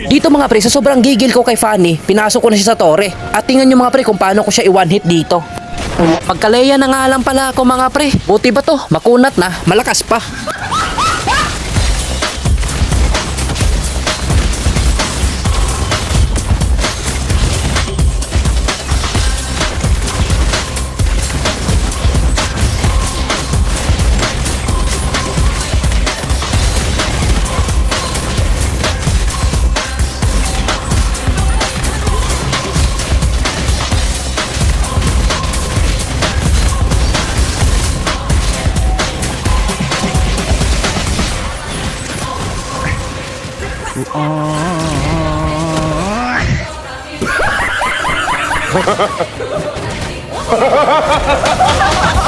Dito mga pre, sa sobrang gigil ko kay Fanny, pinasok ko na siya sa tore. At tingnan nyo mga pre kung paano ko siya i-one hit dito. Magkaleya na nga lang pala ako mga pre. Buti ba to? Makunat na, malakas pa. Ha ha ha ha!